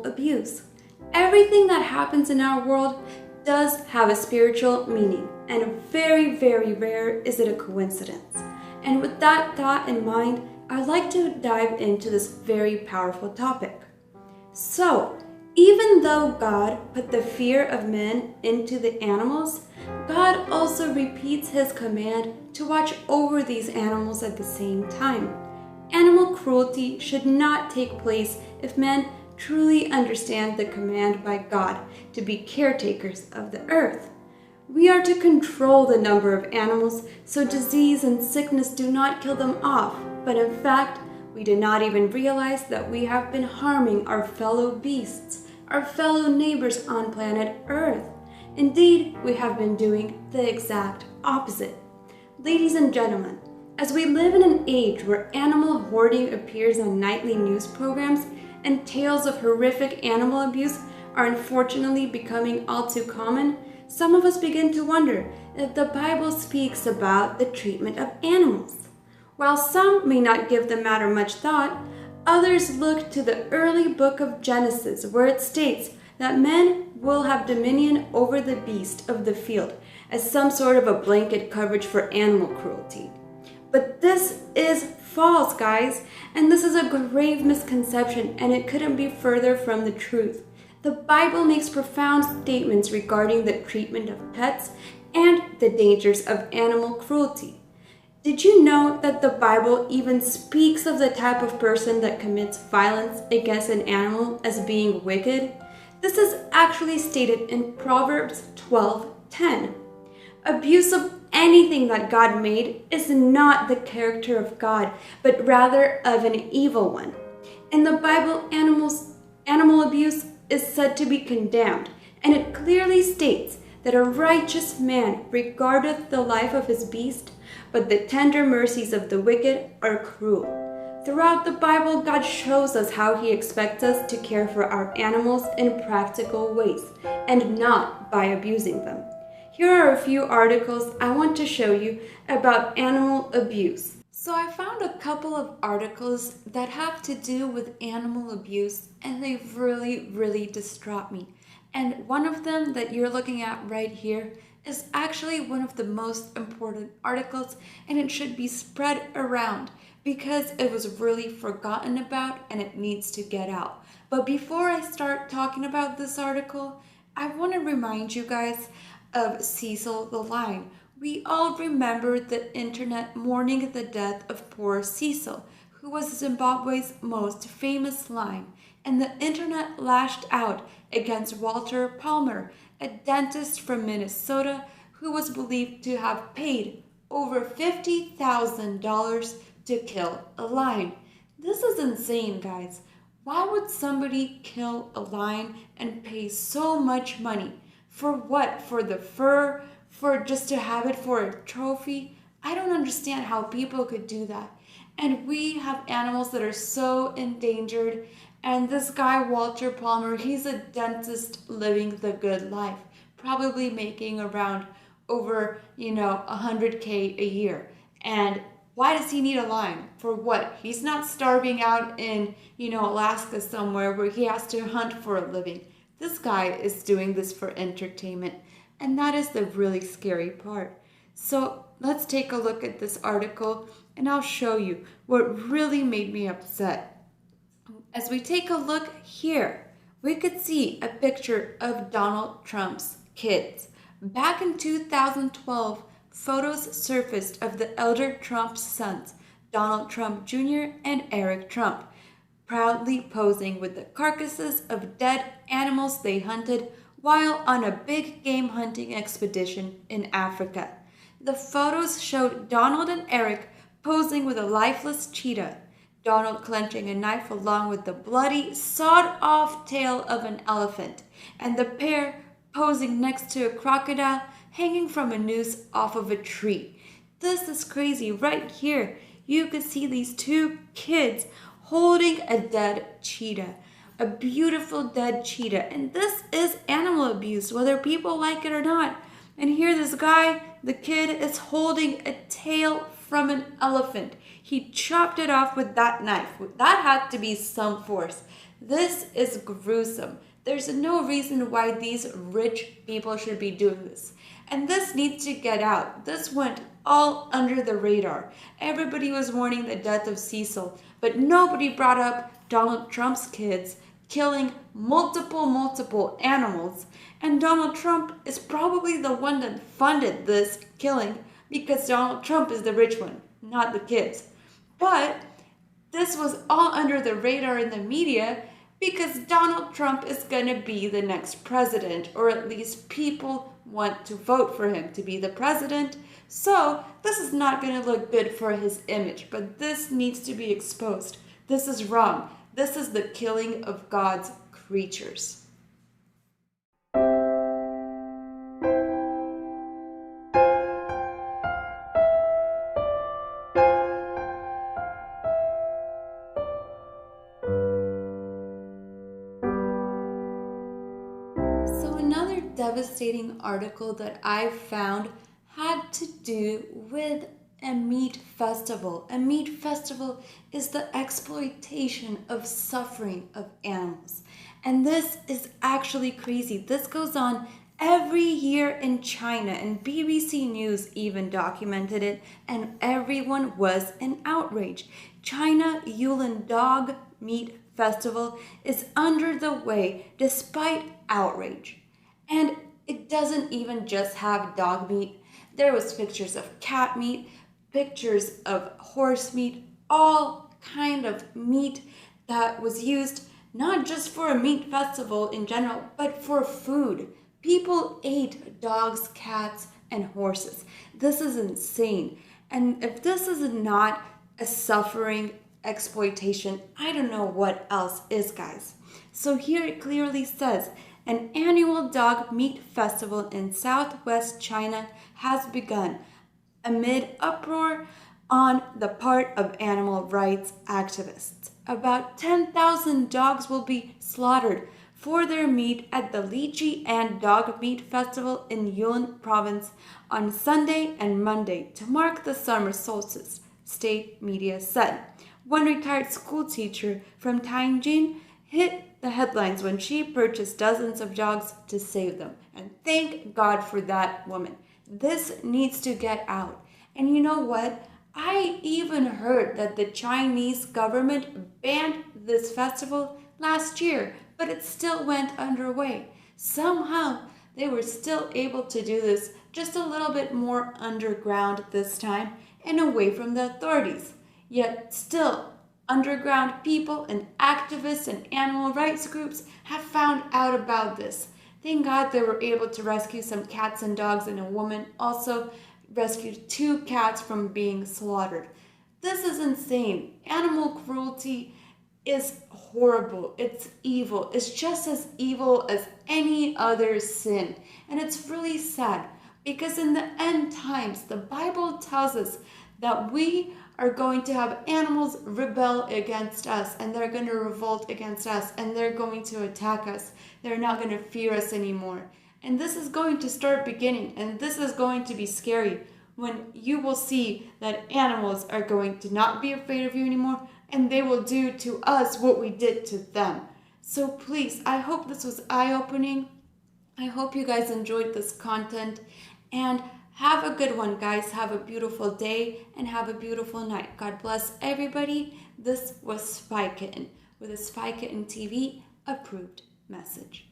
abuse. Everything that happens in our world does have a spiritual meaning, and very, very rare is it a coincidence. And with that thought in mind, I'd like to dive into this very powerful topic. So, even though God put the fear of men into the animals, God also repeats his command to watch over these animals at the same time. Animal cruelty should not take place if men truly understand the command by God to be caretakers of the earth. We are to control the number of animals so disease and sickness do not kill them off, but in fact, we do not even realize that we have been harming our fellow beasts, our fellow neighbors on planet Earth. Indeed, we have been doing the exact opposite. Ladies and gentlemen, as we live in an age where animal hoarding appears on nightly news programs and tales of horrific animal abuse are unfortunately becoming all too common, some of us begin to wonder if the Bible speaks about the treatment of animals. While some may not give the matter much thought, others look to the early book of Genesis, where it states that men will have dominion over the beast of the field as some sort of a blanket coverage for animal cruelty. But this is false, guys, and this is a grave misconception, and it couldn't be further from the truth. The Bible makes profound statements regarding the treatment of pets and the dangers of animal cruelty. Did you know that the Bible even speaks of the type of person that commits violence against an animal as being wicked? This is actually stated in Proverbs 12:10. Abuse of anything that God made is not the character of God, but rather of an evil one. In the Bible, animal abuse is said to be condemned, and it clearly states that a righteous man regardeth the life of his beast, but the tender mercies of the wicked are cruel. Throughout the Bible, God shows us how he expects us to care for our animals in practical ways, and not by abusing them. Here are a few articles I want to show you about animal abuse. So I found a couple of articles that have to do with animal abuse, and they really distraught me. And one of them that you're looking at right here is actually one of the most important articles, and it should be spread around because it was really forgotten about and it needs to get out. But before I start talking about this article, I want to remind you guys of Cecil the Lion. We all remember the internet mourning the death of poor Cecil, who was Zimbabwe's most famous lion, and the internet lashed out against Walter Palmer, a dentist from Minnesota who was believed to have paid over $50,000 to kill a lion. This is insane, guys. Why would somebody kill a lion and pay so much money? For what? For the fur? For just to have it for a trophy? I don't understand how people could do that. And we have animals that are so endangered. And this guy, Walter Palmer, he's a dentist living the good life, probably making around over, $100K a year. And why does he need a lion? For what? He's not starving out in, Alaska somewhere where he has to hunt for a living. This guy is doing this for entertainment, and that is the really scary part. So let's take a look at this article, and I'll show you what really made me upset. As we take a look here, we could see a picture of Donald Trump's kids. Back in 2012, photos surfaced of the elder Trump's sons, Donald Trump Jr. and Eric Trump, proudly posing with the carcasses of dead animals they hunted while on a big game hunting expedition in Africa. The photos showed Donald and Eric posing with a lifeless cheetah, Donald clenching a knife along with the bloody, sawed-off tail of an elephant, and the pair posing next to a crocodile hanging from a noose off of a tree. This is crazy. Right here, you could see these two kids holding a dead cheetah, a beautiful dead cheetah. And this is animal abuse, whether people like it or not. And here this guy, the kid, is holding a tail from an elephant. He chopped it off with that knife. That had to be some force. This is gruesome. There's no reason why these rich people should be doing this. And this needs to get out. This went all under the radar. Everybody was mourning the death of Cecil, but nobody brought up Donald Trump's kids killing multiple animals. And Donald Trump is probably the one that funded this killing because Donald Trump is the rich one, not the kids. But this was all under the radar in the media because Donald Trump is going to be the next president, or at least people want to vote for him to be the president. So this is not going to look good for his image, but this needs to be exposed. This is wrong. This is the killing of God's creatures. Another devastating article that I found had to do with a meat festival. A meat festival is the exploitation of suffering of animals. And this is actually crazy. This goes on every year in China, and BBC News even documented it, and everyone was in outrage. China Yulin Dog Meat Festival is under the way despite outrage. And it doesn't even just have dog meat. There was pictures of cat meat, pictures of horse meat, all kind of meat that was used not just for a meat festival in general, but for food. People ate dogs, cats, and horses. This is insane. And if this is not a suffering exploitation, I don't know what else is, guys. So here it clearly says, an annual dog meat festival in southwest China has begun amid uproar on the part of animal rights activists. About 10,000 dogs will be slaughtered for their meat at the Lychee and Dog Meat Festival in Yulin province on Sunday and Monday to mark the summer solstice, state media said. One retired school teacher from Tianjin hit the headlines when she purchased dozens of dogs to save them. And thank God for that woman. This needs to get out. And you know what? I even heard that the Chinese government banned this festival last year, but it still went underway. Somehow they were still able to do this just a little bit more underground this time and away from the authorities. Yet still, underground people and activists and animal rights groups have found out about this. Thank God they were able to rescue some cats and dogs, and a woman also rescued 2 cats from being slaughtered. This is insane. Animal cruelty is horrible. It's evil. It's just as evil as any other sin. And it's really sad because in the end times, the Bible tells us that we are going to have animals rebel against us, and they're going to revolt against us, and they're going to attack us. They're not going to fear us anymore. And this is going to start beginning, and this is going to be scary when you will see that animals are going to not be afraid of you anymore, and they will do to us what we did to them. So please, I hope this was eye-opening. I hope you guys enjoyed this content, and have a good one, guys. Have a beautiful day and have a beautiful night. God bless everybody. This was Spy Kitten with a Spy Kitten TV approved message.